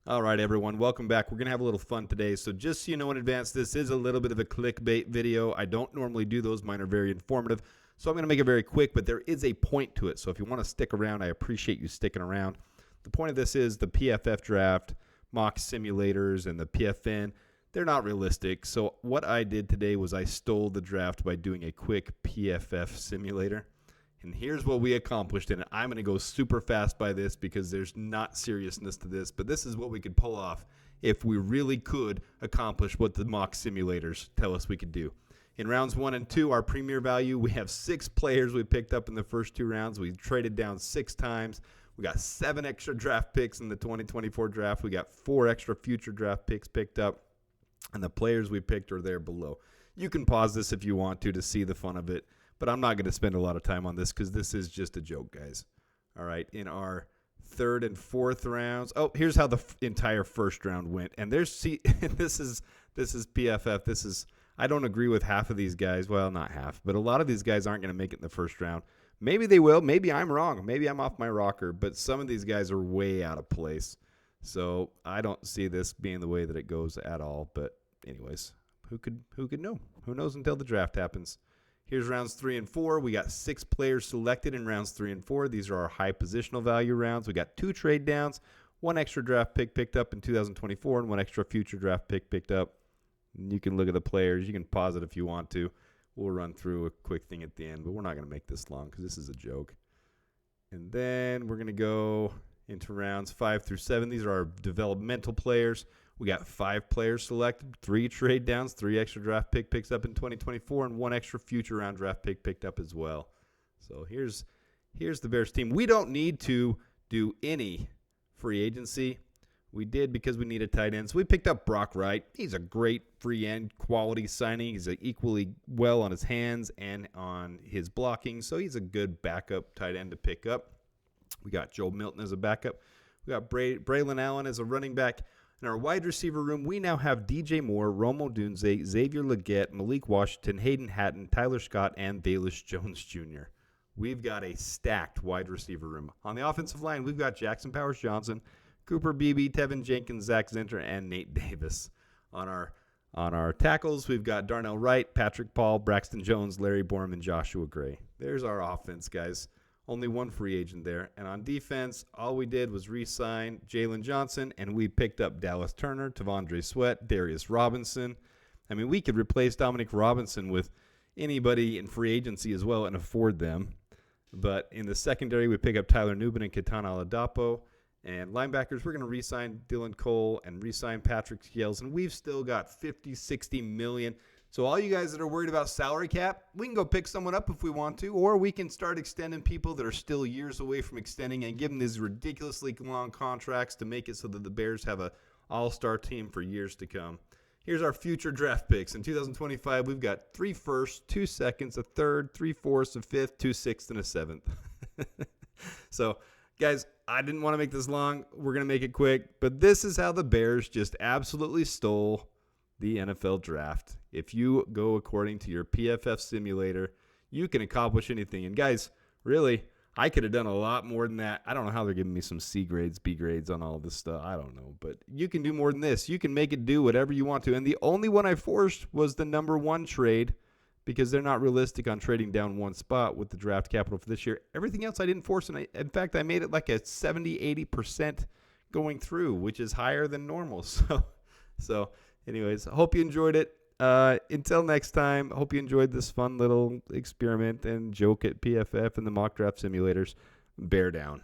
All right, everyone, welcome back. We're going to have a little fun today. So just so you know in advance, this is a little bit of a clickbait video. I don't normally do those. Mine are very informative. So I'm going to make it very quick, but there is a point to it. So if you want to stick around, I appreciate you sticking around. The point of this is the PFF draft, mock simulators, and the PFN, they're not realistic. So what I did today was I stole the draft by doing a quick PFF simulator. And here's what we accomplished in it. I'm going to go super fast by this because there's not seriousness to this, but this is what we could pull off if we really could accomplish what the mock simulators tell us we could do. In rounds 1 and 2, our premier value, we have 6 players we picked up in the first 2 rounds. We traded down 6 times. We got 7 extra draft picks in the 2024 draft. We got 4 extra future draft picks picked up, and the players we picked are there below. You can pause this if you want to see the fun of it. But I'm not going to spend a lot of time on this because this is just a joke, guys. All right, in our 3rd and 4th rounds. Oh, here's how the entire first round went. And this is PFF. I don't agree with half of these guys. Well, not half, but a lot of these guys aren't going to make it in the first round. Maybe they will. Maybe I'm wrong. Maybe I'm off my rocker. But some of these guys are way out of place. So I don't see this being the way that it goes at all. But anyways, who could know? Who knows until the draft happens? Here's rounds 3 and 4. We got 6 players selected in rounds 3 and 4. These are our high positional value rounds. We got 2 trade downs, 1 extra draft pick picked up in 2024, and 1 extra future draft pick picked up. And you can look at the players. You can pause it if you want to. We'll run through a quick thing at the end, but we're not going to make this long because this is a joke. And then we're going to go into rounds 5 through 7. These are our developmental players. We got 5 players selected, 3 trade downs, 3 extra draft pick picks up in 2024, and 1 extra future round draft pick picked up as well. So here's the Bears team. We don't need to do any free agency. We did because we needed tight ends. We picked up Brock Wright. He's a great free end quality signing. He's equally well on his hands and on his blocking, so he's a good backup tight end to pick up. We got Joe Milton as a backup. We got Braylon Allen as a running back. In our wide receiver room, we now have DJ Moore, Rome Odunze, Xavier Legette, Malik Washington, Hayden Hatton, Tyler Scott, and Bayless Jones Jr. We've got a stacked wide receiver room. On the offensive line, we've got Jackson Powers-Johnson, Cooper Beebe, Tevin Jenkins, Zach Zinter, and Nate Davis. On our tackles, we've got Darnell Wright, Patrick Paul, Braxton Jones, Larry Borum, and Joshua Gray. There's our offense, guys. Only 1 free agent there. And on defense, all we did was re-sign Jalen Johnson, and we picked up Dallas Turner, Tavondre Sweat, Darius Robinson. I mean, we could replace Dominic Robinson with anybody in free agency as well and afford them. But in the secondary, we pick up Tyler Nubin and Katana Aladapo. And linebackers, we're going to re-sign Dylan Cole and re-sign Patrick Scales. And we've still got $50, $60 million. So all you guys that are worried about salary cap, we can go pick someone up if we want to, or we can start extending people that are still years away from extending and give them these ridiculously long contracts to make it so that the Bears have an all-star team for years to come. Here's our future draft picks. In 2025, we've got 3 firsts, 2 seconds, a third, 3 fourths, a fifth, 2 sixths, and a seventh. So, guys, I didn't want to make this long. We're going to make it quick. But this is how the Bears just absolutely stole the NFL draft. If you go according to your PFF simulator, you can accomplish anything. And guys, really, I could have done a lot more than that. I don't know how they're giving me some C grades, B grades on all of this stuff. I don't know. But you can do more than this. You can make it do whatever you want to. And the only one I forced was the number 1 trade because they're not realistic on trading down 1 spot with the draft capital for this year. Everything else I didn't force. And in fact, I made it like a 70, 80% going through, which is higher than normal. So anyways, I hope you enjoyed it. Until next time, I hope you enjoyed this fun little experiment and joke at PFF and the mock draft simulators. Bear down.